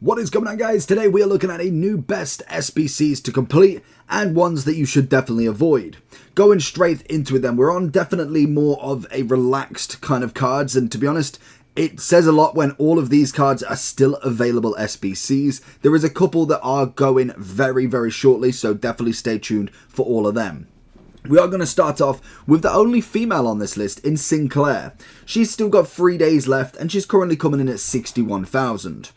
What is going on, guys? Today we are looking at a new best SBCs to complete and ones that you should definitely avoid. Going straight into it then, we're on definitely more of a relaxed kind of cards, and to be honest, it says a lot when all of these cards are still available SBCs. There is a couple that are going very shortly, so definitely stay tuned for all of them. We are going to start off with the only female on this list in Sinclair. She's still got 3 days left and she's currently coming in at 61,000.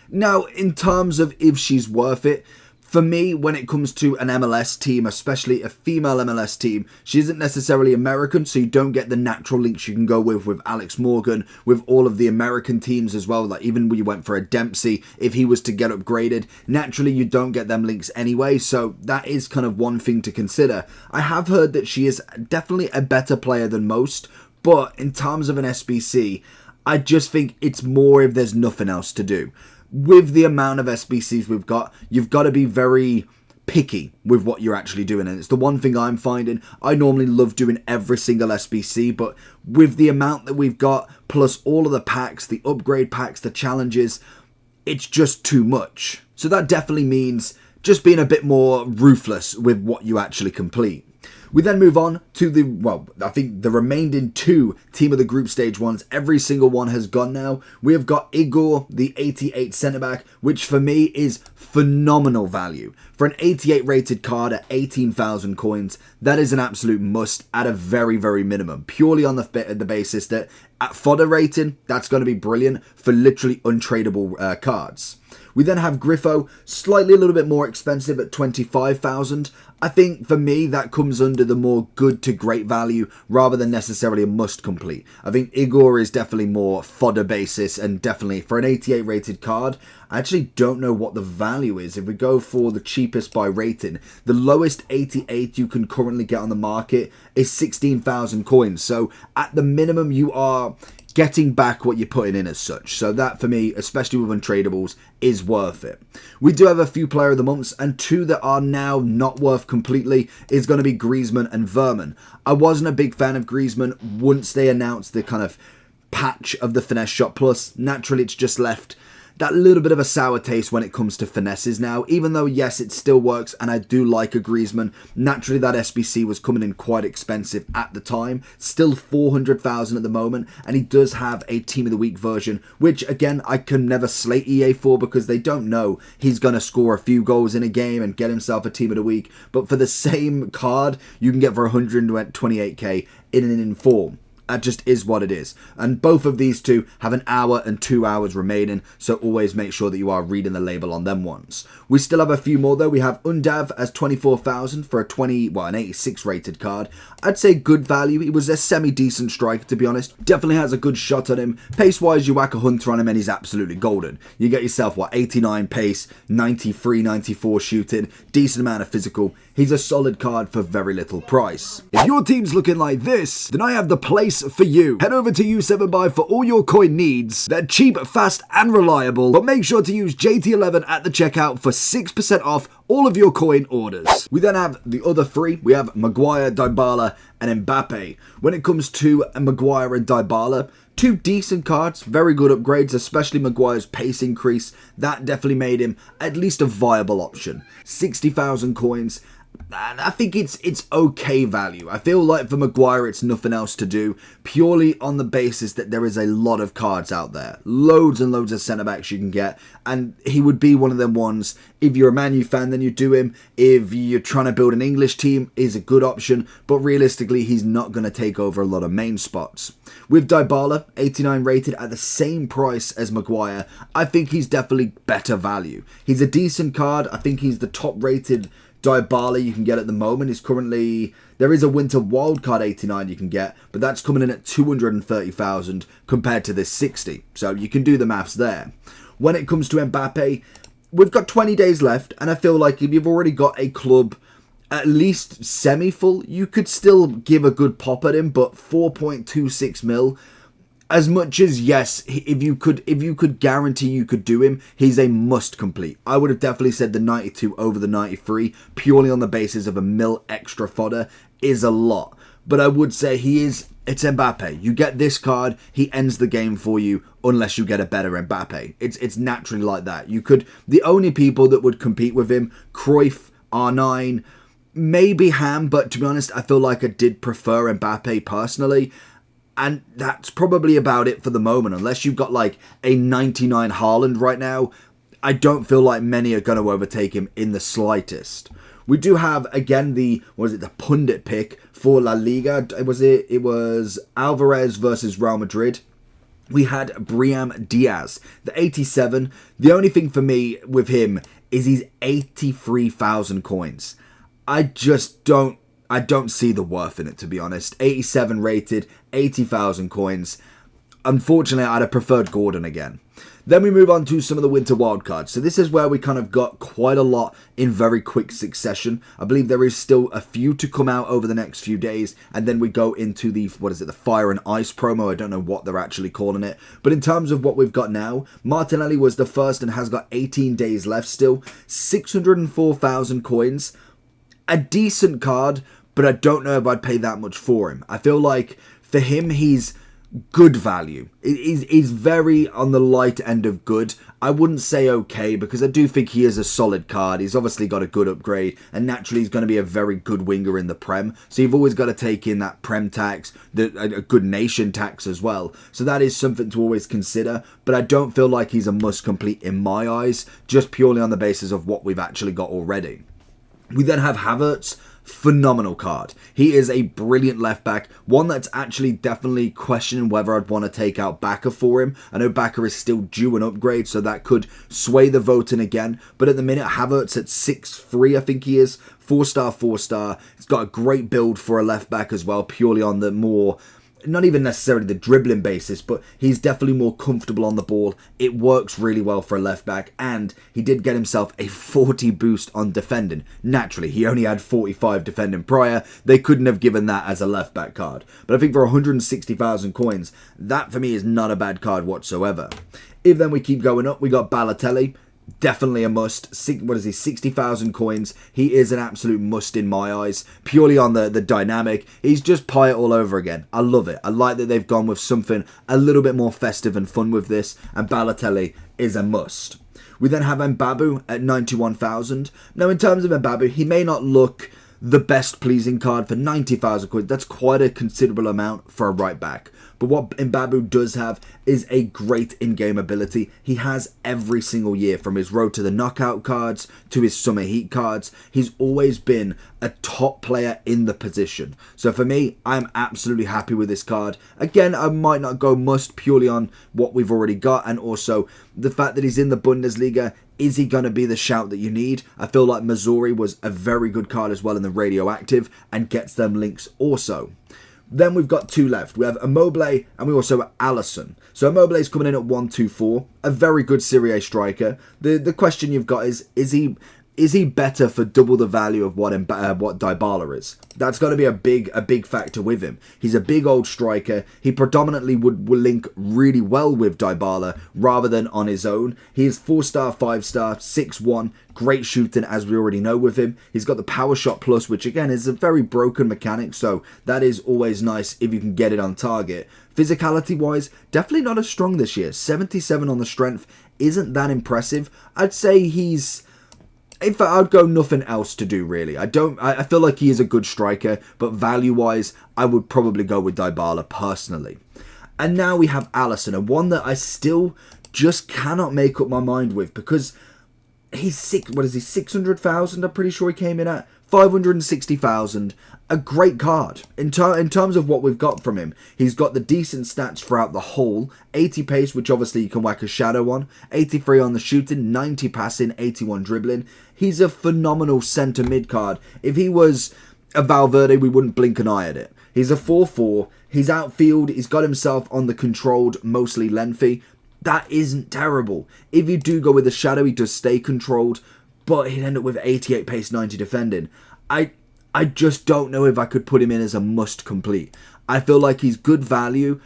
Now, in terms of if she's worth it, for me, when it comes to an MLS team, especially a female MLS team, she isn't necessarily American, so you don't get the natural links you can go with Alex Morgan, with all of the American teams as well. Like even when you went for a Dempsey, if he was to get upgraded, naturally you don't get them links anyway, so that is kind of one thing to consider. I have heard that she is definitely a better player than most, but in terms of an SBC, I just think it's more if there's nothing else to do. With the amount of SBCs we've got, you've got to be very picky with what you're actually doing, and it's the one thing I'm finding. I normally love doing every single SBC, but with the amount that we've got, plus all of the packs, the upgrade packs, the challenges, it's just too much. So that definitely means just being a bit more ruthless with what you actually complete. We then move on to I think the remaining two team of the group stage ones. Every single one has gone now. We have got Igoe, the 88 centre back, which for me is phenomenal value. For an 88 rated card at 18,000 coins, that is an absolute must at a very minimum. Purely on the basis that at fodder rating, that's going to be brilliant for literally untradeable cards. We then have Griffo, slightly a little bit more expensive at 25,000. I think for me that comes under the more good to great value rather than necessarily a must complete. I think Igoe is definitely more fodder basis, and definitely for an 88 rated card, I actually don't know what the value is. If we go for the cheapest by rating, the lowest 88 you can currently get on the market is 16,000 coins. So at the minimum you are getting back what you're putting in as such. So that for me, especially with untradables, is worth it. We do have a few player of the months, and two that are now not worth completely is going to be Griezmann and Vermin. I wasn't a big fan of Griezmann once they announced the kind of patch of the Finesse Shot Plus. Naturally, it's just left that little bit of a sour taste when it comes to finesses now, even though yes, it still works and I do like a Griezmann. Naturally, that SBC was coming in quite expensive at the time, still 400,000 at the moment, and he does have a Team of the Week version, which again, I can never slate EA for because they don't know he's going to score a few goals in a game and get himself a Team of the Week, but for the same card, you can get for 128k in an inform. That just is what it is. And both of these two have an hour and 2 hours remaining, so always make sure that you are reading the label on them ones. We still have a few more though. We have Undav as 24,000 for an 86 rated card. I'd say good value. He was a semi-decent striker, to be honest. Definitely has a good shot on him. Pace-wise, you whack a Hunter on him and he's absolutely golden. You get yourself, 89 pace, 93, 94 shooting, decent amount of physical. He's a solid card for very little price. If your team's looking like this, then I have the place for you. Head over to U7Buy for all your coin needs. They're cheap, fast, and reliable, but make sure to use JT11 at the checkout for 6% off all of your coin orders. We then have the other three. We have Maguire, Dybala, and Mbappe. When it comes to Maguire and Dybala, two decent cards, very good upgrades, especially Maguire's pace increase. That definitely made him at least a viable option. 60,000 coins. And I think it's okay value. I feel like for Maguire it's nothing else to do, purely on the basis that there is a lot of cards out there. Loads and loads of centre-backs you can get, and he would be one of them ones. If you're a Man U fan, then you do him. If you're trying to build an English team, he's a good option, but realistically he's not going to take over a lot of main spots. With Dybala, 89 rated at the same price as Maguire, I think he's definitely better value. He's a decent card. I think he's the top rated Dybala you can get at the moment. Is currently, there is a winter wildcard 89 you can get, but that's coming in at 230,000 compared to this 60. So you can do the maths there. When it comes to Mbappe, we've got 20 days left, and I feel like if you've already got a club at least semi-full, you could still give a good pop at him, but 4.26 mil, as much as yes, if you could guarantee you could do him, he's a must complete. I would have definitely said the 92 over the 93, purely on the basis of a mil extra fodder is a lot. but I would say it's Mbappe. You get this card, he ends the game for you unless you get a better Mbappe. It's naturally like that. The only people that would compete with him, Cruyff, R9, maybe Ham, but to be honest, I feel like I did prefer Mbappe personally. And that's probably about it for the moment. Unless you've got like a 99 Haaland right now, I don't feel like many are going to overtake him in the slightest. We do have, again, the pundit pick for La Liga. It was Alvarez versus Real Madrid. We had Brahim Diaz, the 87. The only thing for me with him is he's 83,000 coins. I don't see the worth in it, to be honest. 87 rated, 80,000 coins. Unfortunately, I'd have preferred Gordon again. Then we move on to some of the winter wildcards. So this is where we kind of got quite a lot in very quick succession. I believe there is still a few to come out over the next few days. And then we go into the Fire and Ice promo. I don't know what they're actually calling it. But in terms of what we've got now, Martinelli was the first and has got 18 days left still. 604,000 coins. A decent card, but I don't know if I'd pay that much for him. I feel like for him, he's good value. He's very on the light end of good. I wouldn't say okay, because I do think he is a solid card. He's obviously got a good upgrade, and naturally he's going to be a very good winger in the Prem. So you've always got to take in that Prem tax, a good nation tax as well. So that is something to always consider, but I don't feel like he's a must complete in my eyes, just purely on the basis of what we've actually got already. We then have Havertz. Phenomenal card. He is a brilliant left back, one that's actually definitely questioning whether I'd want to take out Baka for him. I know Baka is still due an upgrade, so that could sway the voting again, but at the minute Havertz at 6'3", I think he is, 4-star, 4-star. He's got a great build for a left back as well, purely on the more, not even necessarily the dribbling basis, but he's definitely more comfortable on the ball. It works really well for a left back, and he did get himself a 40 boost on defending. Naturally, he only had 45 defending prior. They couldn't have given that as a left back card. But I think for 160,000 coins, that for me is not a bad card whatsoever. If then we keep going up, we got Balotelli. Definitely a must. 60,000 coins. He is an absolute must in my eyes. Purely on the dynamic. He's just pie it all over again. I love it. I like that they've gone with something a little bit more festive and fun with this. And Balotelli is a must. We then have Mbappe at 91,000. Now in terms of Mbappe, he may not look the best pleasing card for 90,000 coins. That's quite a considerable amount for a right back. But what Mbappe does have is a great in-game ability. He has every single year, from his road to the knockout cards to his summer heat cards. He's always been a top player in the position. So for me, I'm absolutely happy with this card. Again, I might not go must purely on what we've already got, and also the fact that he's in the Bundesliga. Is he going to be the shout that you need? I feel like Mazzuri was a very good card as well in the radioactive and gets them links also. Then we've got two left. We have Immobile and we also have Alisson. So Immobile is coming in at 124, a very good Serie A striker. The question you've got is he better for double the value of what Dybala is? That's got to be a big factor with him. He's a big old striker. He predominantly would link really well with Dybala rather than on his own. He is 4-star, 5-star, 6'1", great shooting as we already know with him. He's got the power shot plus, which again is a very broken mechanic, so that is always nice if you can get it on target. Physicality wise, definitely not as strong this year. 77 on the strength isn't that impressive. I'd say he's... In fact, I'd go nothing else to do, really. I feel like he is a good striker, but value-wise, I would probably go with Dybala personally. And now we have Alisson, and one that I still just cannot make up my mind with, because he's 600,000? I'm pretty sure he came in at 560,000. A great card. In terms of what we've got from him, he's got the decent stats throughout the whole. 80 pace, which obviously you can whack a shadow on. 83 on the shooting, 90 passing, 81 dribbling. He's a phenomenal centre mid card. If he was a Valverde, we wouldn't blink an eye at it. He's a 4-4. He's outfield. He's got himself on the controlled, mostly lengthy. That isn't terrible. If you do go with the shadow, he does stay controlled, but he'd end up with 88 pace, 90 defending. I just don't know if I could put him in as a must complete. I feel like he's good value,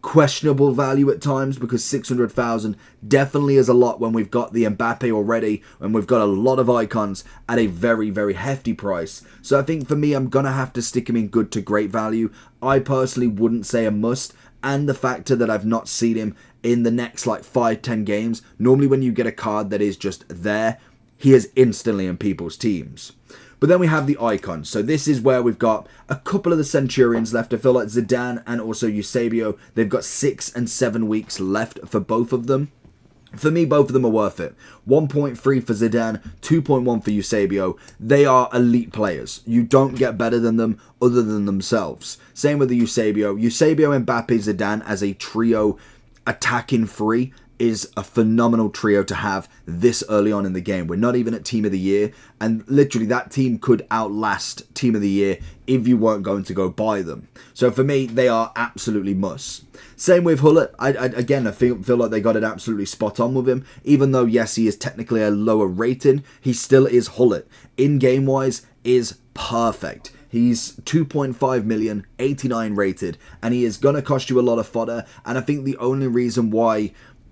questionable value at times, because 600,000 definitely is a lot when we've got the Mbappe already and we've got a lot of icons at a very, very hefty price. So I think for me, I'm going to have to stick him in good to great value. I personally wouldn't say a must, and the factor that I've not seen him in the next like 5-10 games, normally when you get a card that is just there, he is instantly in people's teams. But then we have the icons. So this is where we've got a couple of the Centurions left. I feel like Zidane and also Eusebio, they've got 6 and 7 weeks left for both of them. For me, both of them are worth it. 1.3 for Zidane, 2.1 for Eusebio. They are elite players. You don't get better than them other than themselves. Same with the Eusebio. Eusebio, Mbappe, Zidane as a trio attacking free is a phenomenal trio to have this early on in the game. We're not even at Team of the Year, and literally that team could outlast Team of the Year if you weren't going to go buy them. So for me, they are absolutely must. Same with Hullet. I feel like they got it absolutely spot on with him. Even though, yes, he is technically a lower rating, he still is Hullet. In-game wise, is perfect. He's 2.5 million, 89 rated, and he is going to cost you a lot of fodder. And I think the only reason why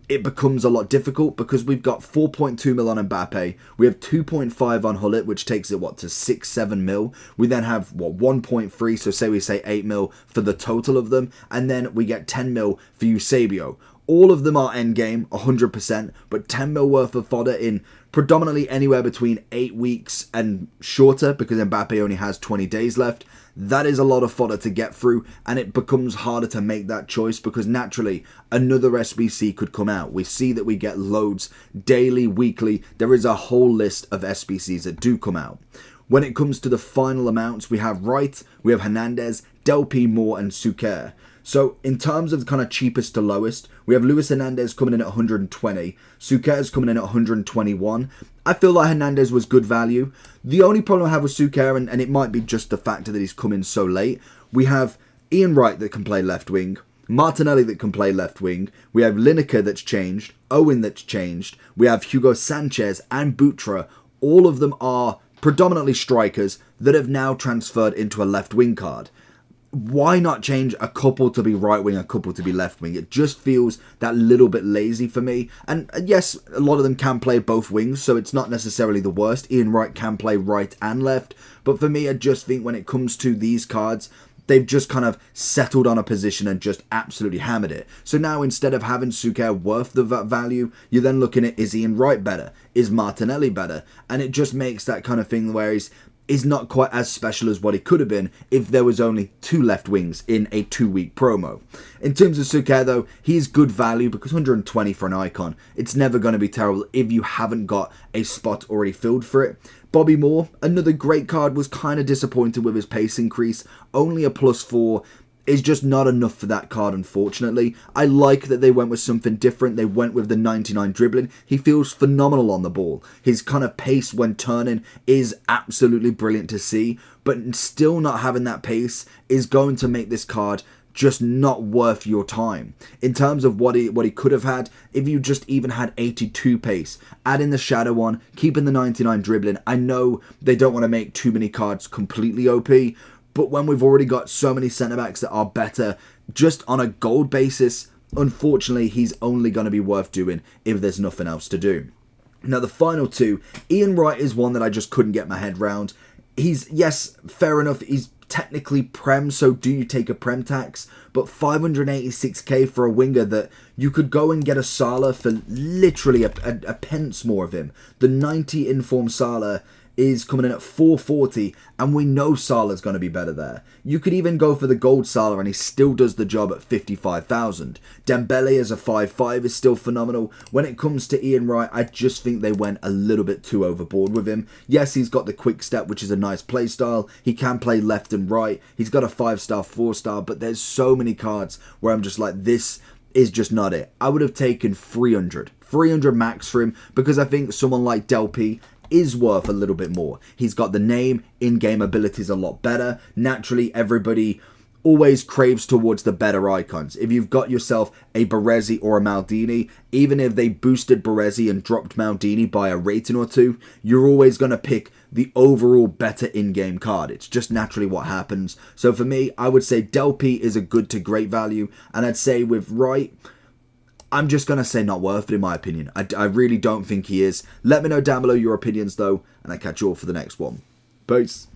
it becomes a lot difficult, because we've got 4.2 mil on Mbappe, we have 2.5 on Hullet, which takes it to 6-7 mil. We then have 1.3, so say we say 8 mil for the total of them, and then we get 10 mil for Eusebio. All of them are endgame, 100%, but 10 mil worth of fodder in predominantly anywhere between 8 weeks and shorter, because Mbappe only has 20 days left. That is a lot of fodder to get through, and it becomes harder to make that choice, because naturally another SBC could come out. We see that we get loads daily, weekly. There is a whole list of SBCs that do come out. When it comes to the final amounts, we have Wright, we have Hernandez, Del P, Moore, and Suker. So in terms of the kind of cheapest to lowest, we have Luis Hernandez coming in at 120. Suker is coming in at 121. I feel like Hernandez was good value. The only problem I have with Suker, and it might be just the factor that he's come in so late, we have Ian Wright that can play left wing, Martinelli that can play left wing, we have Lineker that's changed, Owen that's changed, we have Hugo Sanchez and Butra. All of them are predominantly strikers that have now transferred into a left wing card. Why not change a couple to be right wing, a couple to be left wing? It just feels that little bit lazy for me. And yes, a lot of them can play both wings, so it's not necessarily the worst. Ian Wright can play right and left. But for me, I just think when it comes to these cards, they've just kind of settled on a position and just absolutely hammered it. So now instead of having Suker worth the value, you're then looking at, is Ian Wright better? Is Martinelli better? And it just makes that kind of thing where he's not quite as special as what he could have been if there was only 2 left wings in a 2-week promo. In terms of Suker though, he's good value because 120 for an icon, it's never going to be terrible if you haven't got a spot already filled for it. Bobby Moore, another great card, was kind of disappointed with his pace increase, only a +4. Is just not enough for that card, unfortunately. I like that they went with something different. They went with the 99 dribbling. He feels phenomenal on the ball. His kind of pace when turning is absolutely brilliant to see, but still not having that pace is going to make this card just not worth your time. In terms of what he could have had, if you just even had 82 pace, add in the shadow on, keeping the 99 dribbling. I know they don't want to make too many cards completely OP, but when we've already got so many centre-backs that are better, just on a gold basis, unfortunately, he's only going to be worth doing if there's nothing else to do. Now, the final two, Ian Wright is one that I just couldn't get my head round. He's, yes, fair enough, he's technically Prem, so do you take a Prem tax? But 586k for a winger that you could go and get a Salah for literally a pence more of him. The 90 informed Salah is coming in at 440, and we know Salah's going to be better there. You could even go for the gold Salah and he still does the job at 55,000. Dembele as a 5.5 is still phenomenal. When it comes to Ian Wright, I just think they went a little bit too overboard with him. Yes, he's got the quick step, which is a nice play style. He can play left and right. He's got a 5-star, 4-star, but there's so many cards where I'm just like, this is just not it. I would have taken 300 max for him, because I think someone like Del P is worth a little bit more. He's got the name, in-game abilities a lot better. Naturally, everybody always craves towards the better icons. If you've got yourself a Baresi or a Maldini, even if they boosted Baresi and dropped Maldini by a rating or two, you're always going to pick the overall better in-game card. It's just naturally what happens. So for me, I would say Del P is a good to great value, and I'd say with Wright, I'm just going to say not worth it in my opinion. I really don't think he is. Let me know down below your opinions though, and I'll catch you all for the next one. Peace.